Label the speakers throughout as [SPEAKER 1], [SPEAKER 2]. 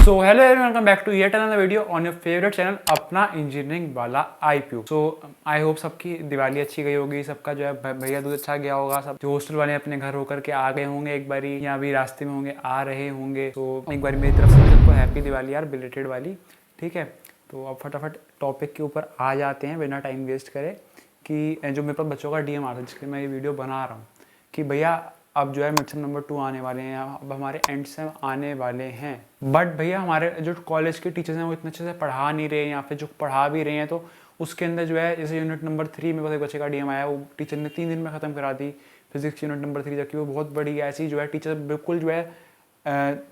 [SPEAKER 1] So hello everyone, welcome back to yet another video on your favourite channel अपना engineering वाला IPU। So I hope सबकी दिवाली अच्छी गई होगी, सबका जो है भैया दूज अच्छा गया होगा, सब जो हॉस्टल वाले अपने घर होकर के आ गए होंगे एक बारी, या अभी रास्ते में होंगे, आ रहे होंगे। तो एक बार मेरी तरफ से सबको हैप्पी दिवाली यार, बिलेटेड वाली। ठीक है, तो अब फटाफट टॉपिक के ऊपर आ जाते हैं बिना टाइम वेस्ट करे कि जो मेरे पास बच्चों का DM आता है जिसके मैं ये वीडियो बना रहा हूँ कि भैया अब जो है मिड सेम नंबर 2 आने वाले हैं, अब हमारे एंड सेम आने वाले हैं, बट भैया हमारे जो कॉलेज के टीचर्स हैं वो इतने अच्छे से पढ़ा नहीं रहे हैं, या फिर जो पढ़ा भी रहे हैं तो उसके अंदर जो है जैसे यूनिट नंबर 3 में बस एक बच्चे का DM आया, वो टीचर ने 3 दिन में ख़त्म करा दी फिजिक्स यूनिट नंबर 3, जबकि वो बहुत बड़ी ऐसी जो है टीचर बिल्कुल जो है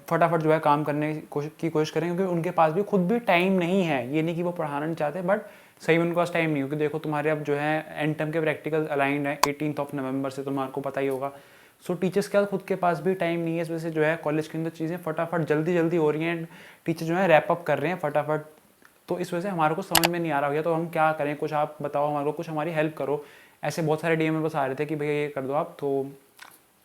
[SPEAKER 1] फटाफट जो है काम करने की कोशिश करें, क्योंकि उनके पास भी खुद भी टाइम नहीं है। ये नहीं कि वो पढ़ाना नहीं चाहते, बट सही में उनके पास टाइम नहीं, क्योंकि देखो तुम्हारे अब जो है एंड टर्म के प्रैक्टिकल अलाइंड है 18 नवंबर से, तुम्हारे को पता ही होगा। सो टीचर्स के खुद के पास भी टाइम नहीं है, इस वजह से जो है कॉलेज के अंदर चीज़ें फटाफट जल्दी जल्दी हो रही हैं, टीचर जो है रैप अप कर रहे हैं फटाफट। तो इस वजह से हमारे को समझ में नहीं आ रहा भैया, तो हम क्या करें, कुछ आप बताओ हमारे को, कुछ हमारी हेल्प करो। ऐसे बहुत सारे DM मेरे पास आ रहे थे कि भैया ये कर दो आप, तो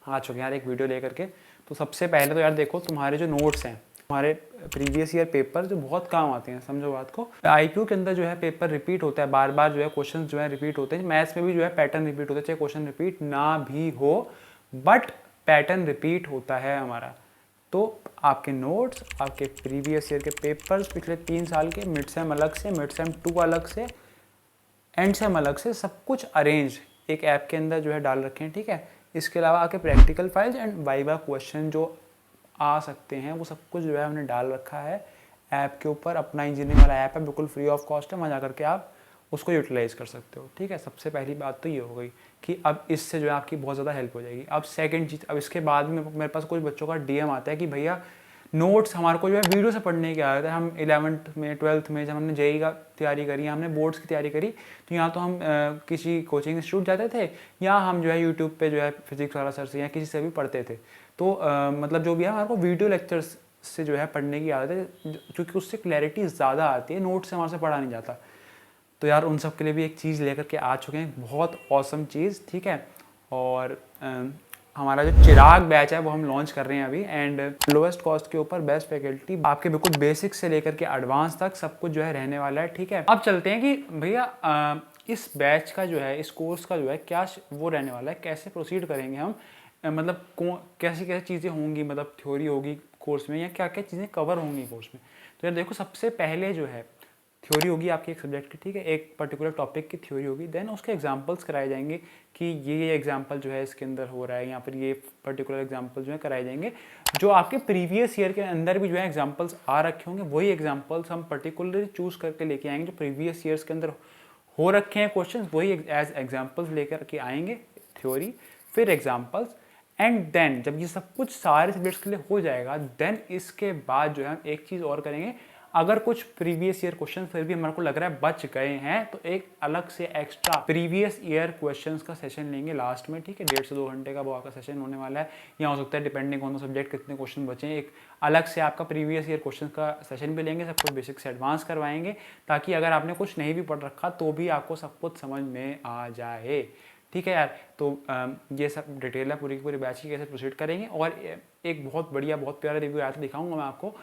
[SPEAKER 1] आ चुके यार एक वीडियो लेकर के। तो सबसे पहले तो यार देखो, तुम्हारे जो नोट्स हैं, तुम्हारे प्रीवियस ईयर पेपर जो बहुत काम आते हैं, समझो बात को। IPU के अंदर जो है पेपर रिपीट होता है, बार बार जो है क्वेश्चन जो है रिपीट होते हैं। मैथ्स में भी जो है पैटर्न रिपीट होता है, चाहे क्वेश्चन रिपीट ना भी हो, बट पैटर्न रिपीट होता है हमारा। तो आपके नोट्स, आपके प्रीवियस ईयर के पेपर्स, पिछले 3 साल के, मिड सेम अलग से, मिड सेम 2 अलग से, एंड सेम अलग से, सब कुछ अरेंज एक ऐप के अंदर जो है डाल रखे हैं। ठीक है, इसके अलावा आपके practical files and viva question जो आ सकते हैं, वो सब कुछ जो है हमने डाल रखा है ऐप के ऊपर। अपना इंजीनियरिंग वाला ऐप है, बिल्कुल फ्री ऑफ कॉस्ट है, वहाँ जा करके आप उसको यूटिलाइज कर सकते हो। ठीक है, सबसे पहली बात तो ये हो गई कि अब इससे जो है आपकी बहुत ज़्यादा हेल्प हो जाएगी। अब सेकंड चीज़, अब इसके बाद में मेरे पास कुछ बच्चों का DM आता है कि भैया नोट्स हमारे को जो है वीडियो से पढ़ने की आदत है। हम 11th में 12th में जब हमने JEE का तैयारी करी, हमने बोर्ड्स की तैयारी करी, तो यहाँ तो हम किसी कोचिंग इंस्टीट्यूट जाते थे, या हम जो है यूट्यूब पे जो है फिजिक्स वाला सर से या किसी से भी पढ़ते थे। तो मतलब जो भी है हमारे को वीडियो लेक्चर्स से जो है पढ़ने की आदत है, क्योंकि उससे क्लैरिटी ज़्यादा आती है, नोट्स से हमारे से पढ़ा नहीं जाता। तो यार उन सब के लिए भी एक चीज़ लेकर के आ चुके हैं, बहुत औसम चीज़। ठीक है, और हमारा जो चिराग बैच है वो हम लॉन्च कर रहे हैं अभी, एंड लोएस्ट कॉस्ट के ऊपर बेस्ट फैकल्टी, आपके बिल्कुल बेसिक से लेकर के एडवांस तक सब कुछ जो है रहने वाला है। ठीक है, अब चलते हैं कि भैया इस बैच का जो है, इस कोर्स का जो है क्या वो रहने वाला है, कैसे प्रोसीड करेंगे हम, मतलब कैसी कैसी चीज़ें होंगी, मतलब थ्योरी होगी कोर्स में, या क्या क्या चीज़ें कवर होंगी कोर्स में। तो यार देखो, सबसे पहले जो है थ्योरी होगी आपकी एक सब्जेक्ट की। ठीक है, एक पर्टिकुलर टॉपिक की थ्योरी होगी, देन उसके एग्जांपल्स कराए जाएंगे कि ये एग्जांपल जो है इसके अंदर हो रहा है, या फिर ये पर्टिकुलर एग्जांपल जो है कराए जाएंगे। जो आपके प्रीवियस ईयर के अंदर भी जो है एग्जांपल्स आ रखे होंगे, वही एग्जांपल्स हम पर्टिकुलरली चूज करके लेके आएंगे। जो प्रीवियस ईयर्स के अंदर हो रखे हैं क्वेश्चन, वही एज एग्जाम्पल्स लेकर के आएंगे, थ्योरी फिर एग्जाम्पल्स, एंड देन जब ये सब कुछ सारे सब्जेक्ट्स के लिए हो जाएगा, देन इसके बाद जो है हम एक चीज़ और करेंगे। अगर कुछ प्रीवियस ईयर क्वेश्चन फिर भी हमारे को लग रहा है बच गए हैं, तो एक अलग से एक्स्ट्रा प्रीवियस ईयर क्वेश्चंस का सेशन लेंगे लास्ट में। ठीक है, 1.5 से 2 घंटे का वो आपका सेशन होने वाला है, या हो सकता है डिपेंडिंग ऑन द सब्जेक्ट कितने क्वेश्चन बचे हैं, एक अलग से आपका प्रीवियस ईयर क्वेश्चन का सेशन भी लेंगे, सब कुछ बेसिक से एडवांस करवाएंगे, ताकि अगर आपने कुछ नहीं भी पढ़ रखा तो भी आपको सब कुछ समझ में आ जाए। ठीक है यार, तो ये सब डिटेल है पूरी की पूरी बैच की, कैसे प्रोसीड करेंगे। और एक बहुत बढ़िया, बहुत प्यारा रिव्यू आया था, दिखाऊंगा मैं आपको,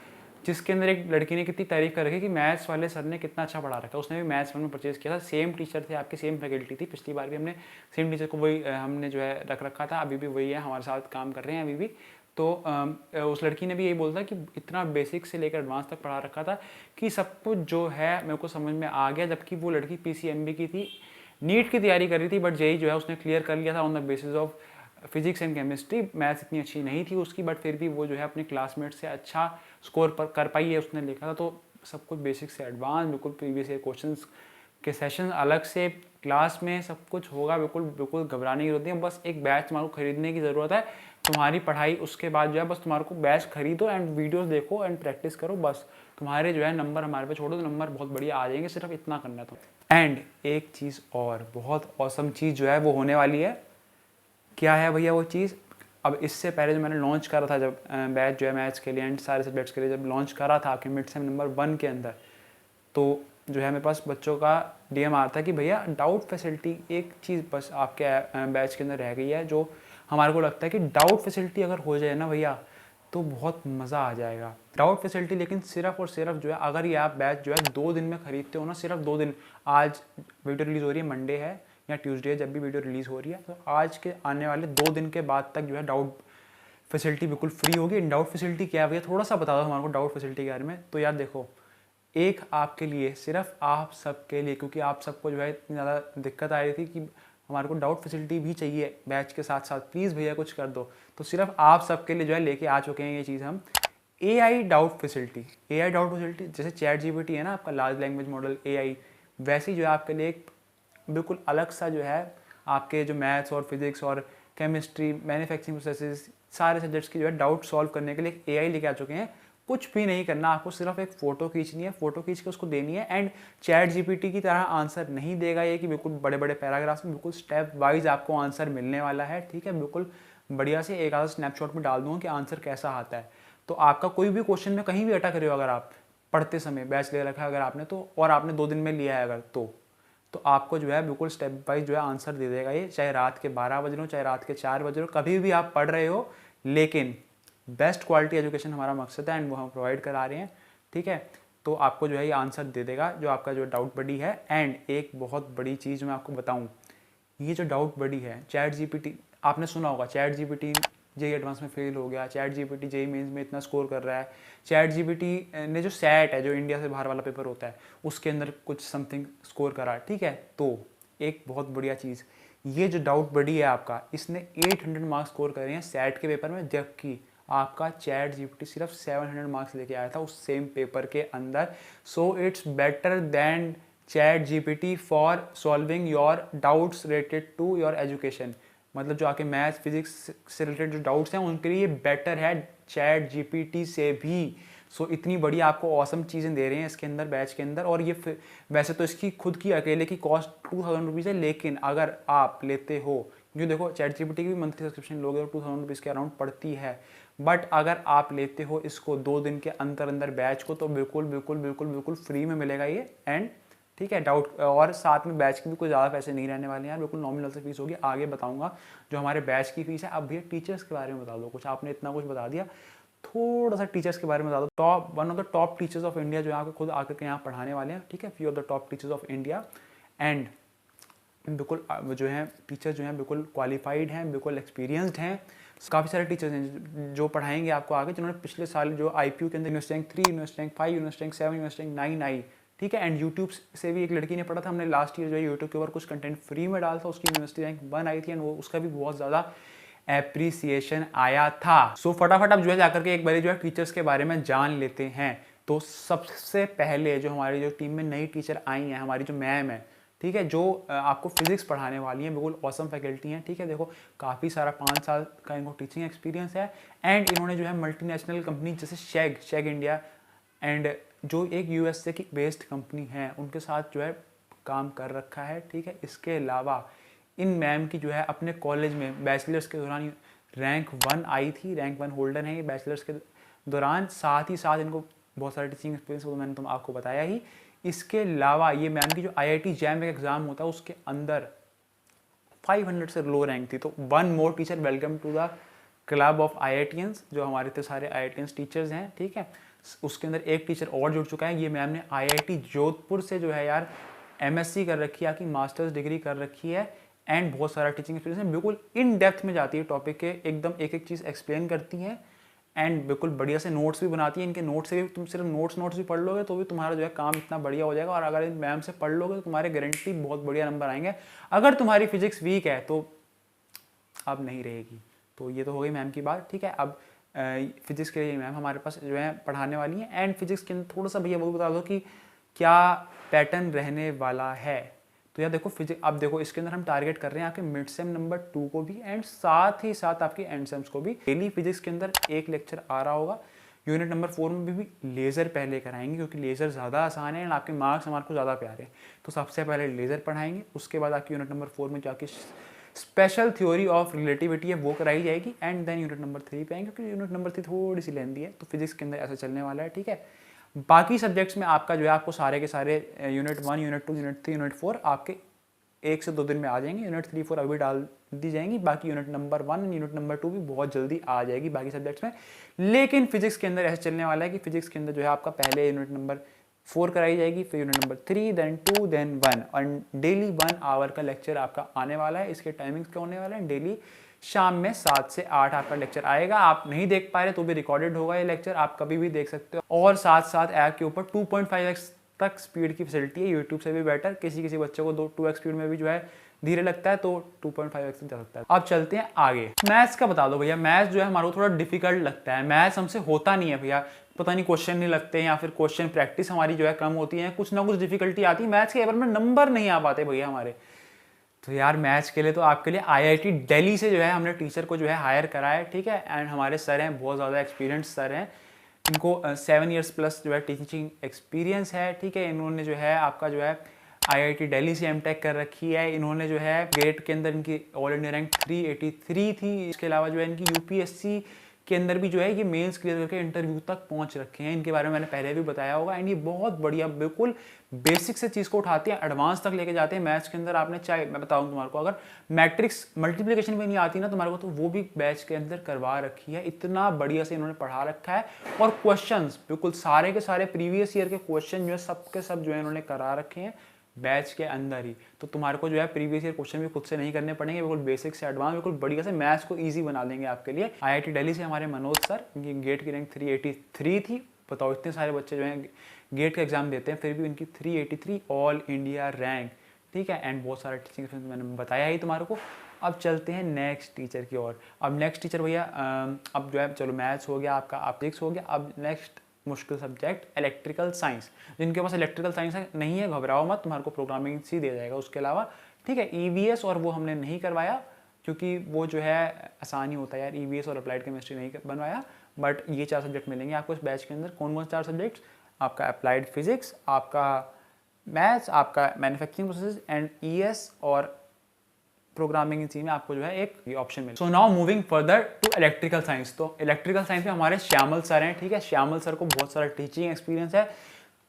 [SPEAKER 1] जिसके अंदर एक लड़की ने कितनी तारीफ कर रखी कि मैथ्स वाले सर ने कितना अच्छा पढ़ा रखा है। उसने भी मैथ्स वन में परचेज किया था, सेम टीचर थे आपके, सेम फैकल्टी थी, पिछली बार भी हमने सेम टीचर को वही हमने जो है रख रखा था, अभी भी वही है, हमारे साथ काम कर रहे हैं अभी भी। तो उस लड़की ने भी यही बोला था कि इतना बेसिक से लेकर एडवांस तक पढ़ा रखा था कि सब कुछ जो है मेरे को समझ में आ गया। जबकि वो लड़की PCMB की थी, नीट की तैयारी कर रही थी, बट JEE जो है उसने क्लियर कर लिया था on the basis of physics and chemistry. Maths इतनी अच्छी नहीं थी उसकी, बट फिर भी वो जो है अपने क्लासमेट से अच्छा स्कोर पर कर पाई है, उसने लिखा था। तो सब कुछ बेसिक से एडवांस, बिल्कुल प्रीवियस ईयर क्वेश्चंस के सेशन अलग से क्लास में सब कुछ होगा, बिल्कुल बिल्कुल घबराने की जरूरत नहीं है। बस एक बैच तुम्हारे को खरीदने की ज़रूरत है, तुम्हारी पढ़ाई उसके बाद जो है बस तुम्हारे को बैच खरीदो एंड वीडियोस देखो एंड प्रैक्टिस करो, बस तुम्हारे जो है नंबर हमारे पे छोड़ो तो नंबर बहुत बढ़िया आ जाएंगे, सिर्फ इतना करना है तो। एंड एक चीज़ और बहुत औसम चीज़ जो है वो होने वाली है। क्या है भैया वो चीज़? अब इससे पहले जो मैंने लॉन्च करा था, जब बैच जो है मैथ्स के लिए एंड सारे सब्जेक्ट्स के लिए जब लॉन्च करा था आपके मिड सेम नंबर 1 के अंदर, तो जो है मेरे पास बच्चों का DM आ रहा था कि भैया डाउट फैसिलिटी एक चीज़ बस आपके बैच के अंदर रह गई है, जो हमारे को लगता है कि डाउट फैसिलिटी अगर हो जाए ना भैया, तो बहुत मज़ा आ जाएगा। डाउट फैसिलिटी लेकिन सिर्फ और सिर्फ जो है, अगर ये आप बैच जो है 2 दिन में खरीदते हो ना, सिर्फ 2 दिन, आज वीडियो रिलीज़ हो रही है मंडे है या ट्यूसडे, जब भी वीडियो रिलीज़ हो रही है, तो आज के आने वाले 2 दिन के बाद तक जो है डाउट फैसिलिटी बिल्कुल फ्री होगी। डाउट फैसिलिटी क्या है भैया, थोड़ा सा बता दो हमारे को डाउट फैसिलिटी के बारे में। तो यार देखो, एक आपके लिए, सिर्फ आप सबके लिए, क्योंकि आप सबको जो है इतनी ज़्यादा दिक्कत आ रही थी कि हमारे को डाउट फैसिलिटी भी चाहिए बैच के साथ साथ, प्लीज़ भैया कुछ कर दो, तो सिर्फ आप सबके लिए जो है लेके आ चुके हैं ये चीज़ हम, AI doubt facility. AI doubt facility जैसे ChatGPT है ना आपका लार्ज लैंग्वेज मॉडल AI, वैसे ही जो है आपके लिए एक बिल्कुल अलग सा जो है आपके जो मैथ्स और फिजिक्स और केमिस्ट्री, मैन्युफैक्चरिंग प्रोसेसेस, सारे सब्जेक्ट्स की जो है डाउट सॉल्व करने के लिए AI लेके आ चुके हैं। कुछ भी नहीं करना आपको, सिर्फ एक फ़ोटो खींचनी है, फ़ोटो खींच के उसको देनी है, एंड ChatGPT की तरह आंसर नहीं देगा ये कि बिल्कुल बड़े बड़े पैराग्राफ्स में, बिल्कुल स्टेप वाइज आपको आंसर मिलने वाला है। ठीक है, बिल्कुल बढ़िया से एक आधा स्नैपशॉट में डाल दूँगा कि आंसर कैसा आता है। तो आपका कोई भी क्वेश्चन में कहीं भी अटक रहे हो, अगर आप पढ़ते समय बैच ले रखा है अगर आपने, तो और आपने 2 दिन में लिया है अगर, तो आपको जो है बिल्कुल स्टेप वाइज जो है आंसर दे देगा ये, चाहे रात के 12 बज रहे हो, चाहे रात के 4 बज रहे हो, कभी भी आप पढ़ रहे हो। लेकिन बेस्ट क्वालिटी एजुकेशन हमारा मकसद है एंड वो हम प्रोवाइड करा रहे हैं। ठीक है, तो आपको जो है ये आंसर दे देगा जो आपका जो डाउट बडी है। एंड एक बहुत बड़ी चीज़ मैं आपको बताऊं, ये जो डाउट बडी है, ChatGPT आपने सुना होगा, ChatGPT जेई एडवांस में फेल हो गया, ChatGPT जेई मेंस में इतना स्कोर कर रहा है, ChatGPT ने जो सैट है, जो इंडिया से बाहर वाला पेपर होता है, उसके अंदर कुछ समथिंग स्कोर करा। ठीक है, तो एक बहुत बढ़िया चीज़, ये जो डाउट बडी है आपका, इसने 800 मार्क्स स्कोर करे हैं सैट के पेपर में, जबकि आपका ChatGPT सिर्फ 700 मार्क्स लेके आया था उस सेम पेपर के अंदर। So it's better than ChatGPT for solving your doubts related to your education. मतलब जो आपके मैथ्स फिजिक्स से रिलेटेड जो डाउट्स हैं उनके लिए बेटर है ChatGPT से भी। सो इतनी बड़ी आपको ऑसम चीज़ें दे रहे हैं इसके अंदर, बैच के अंदर। और ये वैसे तो इसकी खुद की अकेले की कॉस्ट 2000 रुपीज़ है, लेकिन अगर आप लेते हो, जो देखो ChatGPT की भी मंथली सब्सक्रिप्शन लोगे तो 2000 रुपीज़ के अराउंड पड़ती है, बट अगर आप लेते हो इसको 2 दिन के अंदर अंदर बैच को, तो बिल्कुल बिल्कुल बिल्कुल बिल्कुल फ्री में मिलेगा ये। एंड ठीक है, डाउट और साथ में बैच की भी कोई ज़्यादा पैसे नहीं रहने वाले हैं, बिल्कुल नॉमिनल से फीस होगी। आगे बताऊंगा जो हमारे बैच की फीस है। अब भैया टीचर्स के बारे में बता दो कुछ, आपने इतना कुछ बता दिया, थोड़ा सा टीचर्स के बारे में बता दो। One of the top teachers of India जो यहाँ खुद आकर के यहाँ पढ़ाने वाले हैं। ठीक है, few of the top teachers of India, and बिल्कुल जो हैं टीचर्स जो हैं बिल्कुल क्वालिफाइड हैं, बिल्कुल एक्सपीरियंसड हैं। काफ़ी सारे टीचर्स हैं जो पढ़ाएंगे आपको आगे, जिन्होंने पिछले साल जो IPU के अंदर university rank 3, university rank 5, university rank 7, university rank 9 आई। ठीक है, एंड यूट्यूब से भी एक लड़की ने पढ़ा था, हमने लास्ट ईयर जो है यूट्यूब के ऊपर कुछ कंटेंट फ्री में डाला था, उसकी यूनिवर्सिटी रैंक 1 आई थी, एंड वो उसका भी बहुत ज़्यादा एप्रिसिएशन आया था। सो फटाफट अब जो है जाकर के एक बार जो है टीचर्स के बारे में जान लेते हैं। तो सबसे पहले जो हमारी जो टीम में नई टीचर आई हैं, हमारी जो मैम है, ठीक है, जो आपको फिजिक्स पढ़ाने वाली हैं, बिल्कुल ऑसम फैकल्टी हैं। ठीक है, देखो काफ़ी सारा 5 साल का इनको टीचिंग एक्सपीरियंस है, एंड इन्होंने जो है मल्टीनेशनल कंपनी जैसे शेग इंडिया एंड जो एक USA की बेस्ड कंपनी है उनके साथ जो है काम कर रखा है। ठीक है, इसके अलावा इन मैम की जो है अपने कॉलेज में बैचलर्स के दौरान रैंक 1 आई थी, रैंक 1 होल्डर हैं ये बैचलर्स के दौरान। साथ ही साथ इनको बहुत सारे टीचिंग एक्सपीरियंस, वो मैंने आपको बताया ही। इसके अलावा ये मैम की जो IIT JAM एग्जाम होता है उसके अंदर 500 से लो रैंक थी। तो one more teacher, welcome to the club of IITians, जो हमारे इतने सारे IITians टीचर्स हैं। ठीक है, उसके अंदर एक टीचर और जुड़ चुका है, ये मैम ने IIT जोधपुर से जो है यार MSc कर रखी है, आपकी मास्टर्स डिग्री कर रखी है, एंड बहुत सारा टीचिंग एक्सपीरियंस है। बिल्कुल इन डेप्थ में जाती है टॉपिक के, एकदम एक एक चीज़ एक्सप्लेन करती हैं, एंड बिल्कुल बढ़िया से नोट्स भी बनाती है। इनके नोट्स से भी तुम सिर्फ नोट्स भी पढ़ लोगे तो भी तुम्हारा जो है काम इतना बढ़िया हो जाएगा। और अगर इन मैम से पढ़ लोगे तो तुम्हारे गारंटी बहुत बढ़िया नंबर आएंगे। अगर तुम्हारी फिजिक्स वीक है तो अब नहीं रहेगी। तो ये तो हो गई मैम की बात। ठीक है, अब फिजिक्स के लिए मैम हमारे पास जो है पढ़ाने वाली हैं, एंड फिजिक्स के अंदर थोड़ा सा भैया वो बता दो कि क्या पैटर्न रहने वाला है। तो यार देखो फिजिक्स, अब देखो इसके अंदर हम टारगेट कर रहे हैं आपके मिड सेम नंबर 2 को भी, एंड साथ ही साथ आपके एंड सेम्स को भी। डेली फिजिक्स के अंदर एक लेक्चर आ रहा होगा। यूनिट नंबर 4 में भी लेज़र पहले कराएंगे, क्योंकि लेज़र ज़्यादा आसान है एंड आपके मार्क्स हमारे को ज़्यादा प्यारे हैं। तो सबसे पहले लेज़र पढ़ाएंगे, उसके बाद आपकी यूनिट नंबर 4 में जाके स्पेशल थ्योरी ऑफ रिलेटिविटी है वो कराई जाएगी, एंड देन यूनिट नंबर 3 पे आएंगे, क्योंकि यूनिट नंबर 3 थोड़ी सी लेंदी है। तो फिजिक्स के अंदर ऐसा चलने वाला है। ठीक है, बाकी सब्जेक्ट्स में आपका जो है आपको सारे के सारे यूनिट 1, यूनिट 2, यूनिट 3, यूनिट 4 आपके 1 से 2 दिन में आ जाएंगे। यूनिट 3 4 अभी डाल दी जाएंगी, बाकी यूनिट नंबर 1 यूनिट नंबर 2 भी बहुत जल्दी आ जाएगी बाकी सब्जेक्ट्स में। लेकिन फिजिक्स के अंदर ऐसे चलने वाला है कि फिजिक्स के अंदर जो है आपका पहले यूनिट नंबर 4 कराई जाएगी, फिर यूनिट नंबर 3, देन 2, देन 1, और डेली 1 आवर का लेक्चर आपका आने वाला है। इसके टाइमिंग्स क्या होने वाले हैं, डेली शाम में 7 से 8 आपका लेक्चर आएगा। आप नहीं देख पा रहे तो भी रिकॉर्डेड होगा ये लेक्चर, आप कभी भी देख सकते हो। और साथ साथ ऐप के ऊपर 2.5x तक स्पीड की फैसिलिटी है, यूट्यूब से भी बेटर। किसी किसी बच्चे को 2x स्पीड में भी जो है धीरे लगता है तो 2.5x तक जा सकता है। अब चलते हैं आगे। मैथ्स का बता दो भैया। मैथ्स जो है हमारे को थोड़ा डिफिकल्ट लगता है, मैथ्स हमसे होता नहीं है भैया, पता नहीं क्वेश्चन नहीं लगते हैं या फिर क्वेश्चन प्रैक्टिस हमारी जो है कम होती है, कुछ ना कुछ डिफिकल्टी आती है मैथ्स के पेपर में, नंबर नहीं आ पाते भैया हमारे। तो यार मैथ्स के लिए तो आपके लिए IIT दिल्ली से जो है हमने टीचर को जो है हायर करा है, ठीक है। एंड हमारे सर हैं, बहुत ज़्यादा एक्सपीरियंस सर हैं, इनको 7 इयर्स प्लस जो है टीचिंग एक्सपीरियंस है, ठीक है। इन्होंने जो है आपका जो है IIT दिल्ली से M.Tech कर रखी है। इन्होंने जो है गेट के अंदर इनकी ऑल इंडिया रैंक 383 थी। इसके अलावा जो है इनकी UPSC के अंदर भी जो है ये मेंस क्लियर करके इंटरव्यू तक पहुंच रखे हैं। इनके बारे में मैंने पहले भी बताया होगा। एंड ये बहुत बढ़िया, बिल्कुल बेसिक से चीज़ को उठाते हैं, एडवांस तक लेके जाते हैं। मैथ्स के अंदर आपने चाहे मैं बताऊं तुम्हारे को, अगर मैट्रिक्स मल्टीप्लिकेशन भी नहीं आती ना तुम्हारे को, तो वो भी बैच के अंदर करवा रखी है। इतना बढ़िया से इन्होंने पढ़ा रखा है। और क्वेश्चंस बिल्कुल सारे के सारे प्रीवियस ईयर के क्वेश्चन जो है सब के सब जो है इन्होंने करा रखे हैं बैच के अंदर ही। तो तुम्हारे को जो है प्रीवियस ईयर क्वेश्चन भी खुद से नहीं करने पड़ेंगे, बिल्कुल बेसिक से एडवांस, बिल्कुल बढ़िया से मैथ्स को इजी बना देंगे आपके लिए। IIT दिल्ली से हमारे मनोज सर, इनकी गेट की रैंक 383 थी। बताओ इतने सारे बच्चे जो हैं गेट का एग्जाम देते हैं, फिर भी इनकी 383 ऑल इंडिया रैंक, ठीक है। एंड बहुत सारा टीचिंग एक्सपीरियंस मैंने बताया ही तुम्हारे को। अब चलते हैं नेक्स्ट टीचर की ओर। अब नेक्स्ट टीचर भैया, अब जो है चलो मैथ्स हो गया आपका, फिजिक्स हो गया। अब नेक्स्ट मुश्किल सब्जेक्ट इलेक्ट्रिकल साइंस। जिनके पास इलेक्ट्रिकल साइंस नहीं है घबराओ मत, तुम्हारे को प्रोग्रामिंग सी दे जाएगा उसके अलावा, ठीक है। EVS और वो हमने नहीं करवाया क्योंकि वो जो है आसान ही होता है यार, EVS और अप्लाइड केमिस्ट्री नहीं बनवाया। बट ये 4 सब्जेक्ट मिलेंगे आपको इस बैच के अंदर। कौन कौन 4 सब्जेक्ट्स, आपका अप्लाइड फिजिक्स, आपका मैथ्स, आपका मैन्युफैक्चरिंग प्रोसेस एंड ES और प्रोग्रामिंग इन में आपको जो है एक ये ऑप्शन मिले। So now moving further to electrical science. तो इलेक्ट्रिकल साइंस में हमारे श्यामल सर हैं, ठीक है। श्यामल सर को बहुत सारा टीचिंग एक्सपीरियंस है,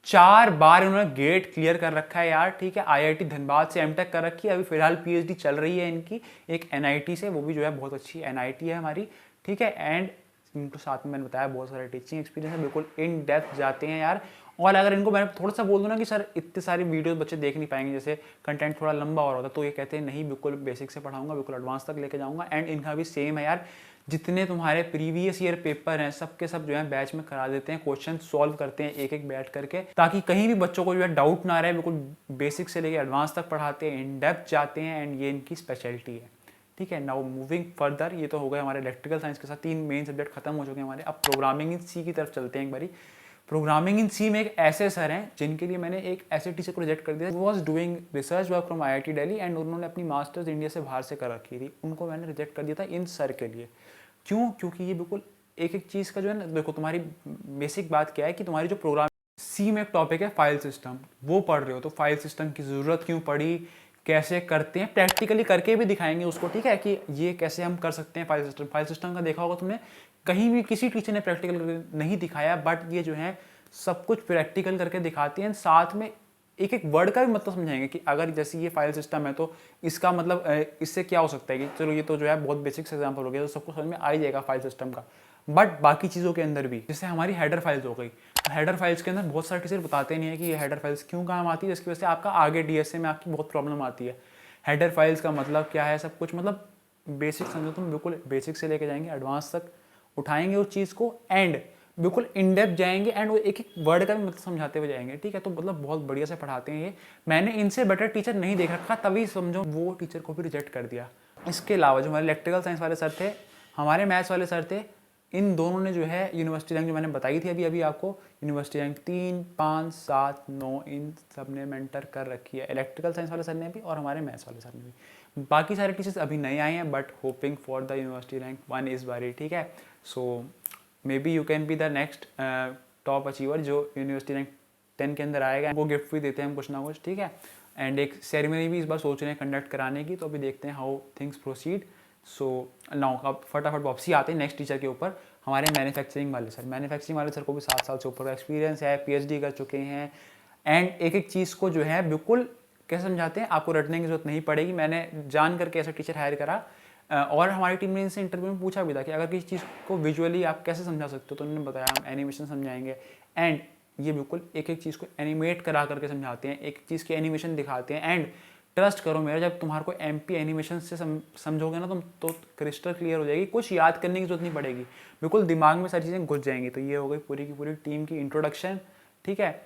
[SPEAKER 1] 4 बार उन्होंने गेट क्लियर कर रखा है यार, ठीक है। IIT धनबाद से M.Tech कर रखी है, अभी फिलहाल PhD चल रही है इनकी एक NIT से, वो भी जो है बहुत अच्छी NIT है हमारी, ठीक है। एंड इनको साथ में मैंने बताया बहुत सारा टीचिंग एक्सपीरियंस है, बिल्कुल इन डेप्थ जाते हैं यार। और अगर इनको मैं थोड़ा सा बोल दूँ ना कि सर इतने सारी वीडियोस बच्चे देख नहीं पाएंगे, जैसे कंटेंट थोड़ा लंबा हो रहा था, तो ये कहते हैं नहीं बिल्कुल बेसिक से पढ़ाऊंगा, बिल्कुल एडवांस तक लेके जाऊंगा। एंड इनका भी सेम है यार, जितने तुम्हारे प्रीवियस ईयर पेपर हैं सब के सब जो है बैच में करा देते हैं, क्वेश्चन सॉल्व करते हैं एक एक बैठ करके, ताकि कहीं भी बच्चों को जो है डाउट ना रहे। बिल्कुल बेसिक से लेके एडवांस तक पढ़ाते हैं, इन डेप्थ जाते हैं, एंड ये इनकी स्पेशलिटी है, ठीक है। नाउ मूविंग फर्दर, ये तो हो गया हमारे इलेक्ट्रिकल साइंस के साथ 3 मेन सब्जेक्ट खत्म हो चुके हैं हमारे। अब प्रोग्रामिंग इन C की तरफ चलते हैं एक बारी। प्रोग्रामिंग इन C में एक ऐसे सर हैं जिनके लिए मैंने एक ऐसे टीचर को रिजेक्ट कर दिया, वो was doing research work from IIT Delhi and उन्होंने अपनी मास्टर्स इंडिया से बाहर से कर रखी थी। उनको मैंने रिजेक्ट कर दिया था इन सर के लिए। क्यों? क्योंकि ये बिल्कुल एक एक चीज़ का जो है ना, देखो तुम्हारी बेसिक बात क्या है कि तुम्हारी जो प्रोग्राम C में एक टॉपिक है फाइल सिस्टम, वो पढ़ रहे हो, तो फाइल सिस्टम की ज़रूरत क्यों पड़ी, कैसे करते हैं, प्रैक्टिकली करके भी दिखाएंगे उसको, ठीक है, कि ये कैसे हम कर सकते हैं फाइल सिस्टम। फाइल सिस्टम का देखा होगा तुमने, कहीं भी किसी टीचर ने प्रैक्टिकल नहीं दिखाया, बट ये जो है सब कुछ प्रैक्टिकल करके दिखाते हैं। साथ में एक एक वर्ड का भी मतलब समझाएंगे कि अगर जैसे ये फाइल सिस्टम है तो इसका मतलब इससे क्या हो सकता है, कि चलो ये तो जो है बहुत बेसिक एग्जाम्पल हो गया, तो सबको समझ में आ ही जाएगा फाइल सिस्टम का। बट बाकी चीज़ों के अंदर भी, जैसे हमारी हेडर फाइल्स हो गई, हेडर फाइल्स के अंदर बहुत सारे टीचर बताते नहीं है कि ये हेडर फाइल्स क्यों काम आती है, जिसकी वजह से आपका आगे DSA में आपकी बहुत प्रॉब्लम आती है। हेडर फाइल्स का मतलब क्या है, सब कुछ मतलब बेसिक समझो तुम, बिल्कुल बेसिक से लेके जाएंगे एडवांस तक, उठाएंगे उस चीज़ को एंड बिल्कुल इन डेप्थ जाएंगे, एंड वो एक एक वर्ड का भी मतलब समझाते हुए जाएंगे, ठीक है। तो मतलब बहुत बढ़िया से पढ़ाते हैं ये। मैंने इनसे बेटर टीचर नहीं देख रखा, तभी समझो वो टीचर को भी रिजेक्ट कर दिया। इसके अलावा जो हमारे इलेक्ट्रिकल साइंस वाले सर थे, हमारे मैथ्स वाले सर थे, इन दोनों ने जो है यूनिवर्सिटी रैंक जो मैंने बताई थी अभी आपको, यूनिवर्सिटी रैंक 3, 5, 7, 9 इन सब ने मेंटर कर रखी है, इलेक्ट्रिकल साइंस वाले सर ने भी और हमारे मैथ्स वाले सर ने भी। बाकी सारे टीचर्स अभी नए आए हैं, but hoping for the university rank 1 इस बारी, ठीक है। So maybe you can be the next top achiever जो यूनिवर्सिटी रैंक 10 के अंदर आएगा। वो गिफ्ट भी देते हैं हम कुछ ना कुछ, ठीक है। एंड एक सेरेमनी भी इस बार सोच रहे हैं कंडक्ट कराने की, तो अभी देखते हैं how things proceed. So now अब फटाफट वापसी आते हैं नेक्स्ट टीचर के ऊपर, हमारे मैन्युफैक्चरिंग वाले सर। मैन्युफैक्चरिंग वाले सर को भी 7 साल से ऊपर का एक्सपीरियंस है, PhD कर चुके हैं, एंड एक एक चीज़ को जो है बिल्कुल कैसे समझाते हैं, आपको रटने की जरूरत नहीं पड़ेगी। मैंने जान करके ऐसा टीचर हायर करा और हमारी टीम ने इनसे इंटरव्यू में पूछा भी था कि अगर किसी चीज़ को विजुअली आप कैसे समझा सकते हो, तो उन्होंने बताया हम एनिमेशन समझाएंगे। एंड ये बिल्कुल एक एक चीज़ को एनिमेट करा करके समझाते हैं, एक चीज़ की एनिमेशन दिखाते हैं। एंड ट्रस्ट करो मेरा, जब तुम्हारे को MP एनिमेशन से समझोगे ना तुम, तो क्रिस्टल क्लियर हो जाएगी, कुछ याद करने की जरूरत नहीं पड़ेगी, बिल्कुल दिमाग में सारी चीज़ें घुस जाएंगी। तो ये हो गई पूरी की पूरी टीम की इंट्रोडक्शन। ठीक है,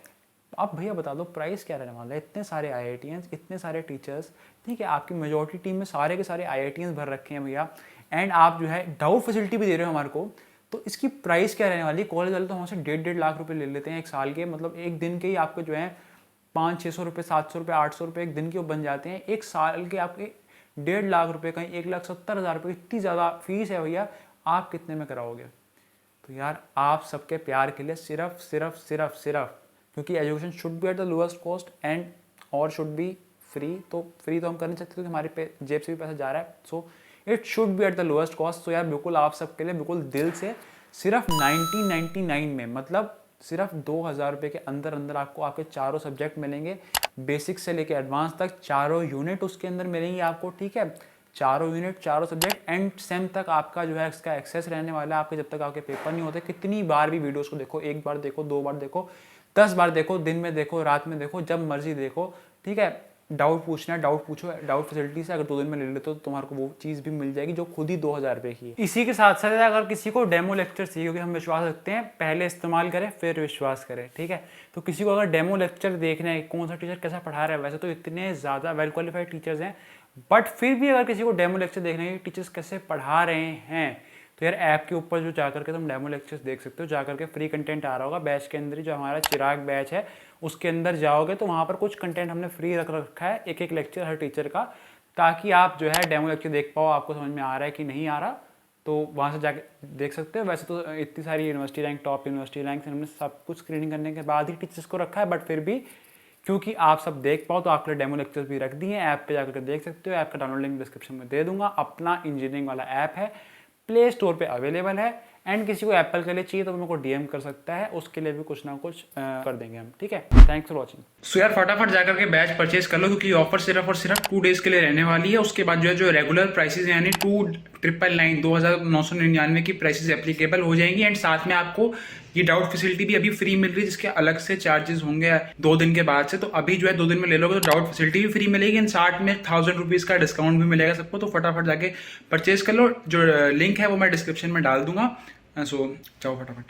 [SPEAKER 1] आप भैया बता दो प्राइस क्या रहने वाला है। इतने सारे IITians, इतने सारे टीचर्स, ठीक है, आपकी मेजोरिटी टीम में सारे के सारे IITians भर रखे हैं भैया। एंड आप जो है डाउट फैसिलिटी भी दे रहे हो हमारे को, तो इसकी प्राइस क्या रहने वाली है। कॉलेज वाले तो हमसे 1.5 लाख रुपए ले लेते हैं एक साल के, मतलब एक दिन के ही आपके जो है 500-600 रुपये, 700 रुपये, 800 रुपये एक दिन के वो बन जाते हैं। एक साल के आपके 1.5 लाख रुपये, कहीं 1,70,000 रुपये, इतनी ज़्यादा फीस है भैया, आप कितने में कराओगे। तो यार आप सबके प्यार के लिए सिर्फ क्योंकि education should be at the lowest cost and और शुड बी फ्री। तो फ्री तो हम कर नहीं सकते क्योंकि हमारे जेब से भी पैसा जा रहा है। So it should be at the lowest cost. तो यार बिल्कुल आप सबके लिए बिल्कुल दिल से सिर्फ 1999 में, मतलब सिर्फ 2,000 रुपये के अंदर अंदर आपको आपके चारों सब्जेक्ट मिलेंगे, बेसिक से लेके एडवांस तक। चारों यूनिट उसके अंदर मिलेंगी आपको, ठीक है, चारों यूनिट, चारों सब्जेक्ट। एंड सेम तक आपका जो है इसका एक्सेस रहने वाला है आपके, जब तक आपके पेपर नहीं होते। कितनी बार भी वीडियोस को देखो, 1 बार देखो, 2 बार देखो, 10 बार देखो, दिन में देखो, रात में देखो, जब मर्जी देखो, ठीक है। डाउट पूछना है, डाउट पूछो, डाउट फैसिलिटी से अगर 2 दिन में ले लेते हो तो तुम्हारे को वो चीज़ भी मिल जाएगी जो खुद ही 2,000 रुपये की है। इसी के साथ साथ अगर किसी को डेमो लेक्चर चाहिए, क्योंकि हम विश्वास रखते हैं पहले इस्तेमाल करें फिर विश्वास करें, ठीक है। तो किसी को अगर डेमो लेक्चर देखना है, कौन सा टीचर कैसा पढ़ा रहा है, वैसे तो इतने ज़्यादा वेल क्वालिफाइड टीचर्स हैं, बट फिर भी अगर किसी को डेमो लेक्चर देखना है टीचर्स कैसे पढ़ा रहे हैं, तो यार ऐप के ऊपर जो जाकर के तुम डेमो लेक्चर्स देख सकते हो। जाकर के फ्री कंटेंट आ रहा होगा बैच के अंदर ही, जो हमारा चिराग बैच है उसके अंदर जाओगे तो वहाँ पर कुछ कंटेंट हमने फ्री रख रखा है, एक एक लेक्चर हर टीचर का, ताकि आप जो है डेमो लेक्चर देख पाओ, आपको समझ में आ रहा है कि नहीं आ रहा, तो वहाँ से जाके देख सकते हो। वैसे तो इतनी सारी university rank, top university rank, हमने सब कुछ स्क्रीनिंग करने के बाद ही टीचर्स को रखा है, बट फिर भी क्योंकि आप सब देख पाओ तो आपके लिए डेमो लेक्चर्स भी रख दिए हैं। ऐप पे जाकर देख सकते हो, ऐप का डाउनलोड लिंक डिस्क्रिप्शन में दे दूंगा। अपना इंजीनियरिंग वाला ऐप है, प्ले स्टोर पे अवेलेबल है। एंड किसी को एप्पल के लिए चाहिए तो मेरे को DM कर सकता है, उसके लिए भी कुछ ना कुछ कर देंगे हम, ठीक है। Thanks for watching. सो यार फटाफट जाकर के बैच परचेज कर लो, क्योंकि ऑफर सिर्फ और सिर्फ 2 डेज के लिए रहने वाली है। उसके बाद जो रेगुलर प्राइसेस यानी 2,999 की प्राइसेस एप्लीकेबल हो जाएंगी। एंड साथ में आपको ये डाउट फैसिलिटी भी अभी फ्री मिल रही है, जिसके अलग से चार्जेस होंगे 2 दिन के बाद से। तो अभी जो है 2 दिन में ले लोगे तो डाउट फैसिलिटी भी फ्री मिलेगी, एंड 60 में 1,000 रुपीज़ का डिस्काउंट भी मिलेगा सबको। तो फटाफट जाके परचेज कर लो, जो लिंक है वो मैं डिस्क्रिप्शन में डाल दूंगा। सो जाओ फटाफट।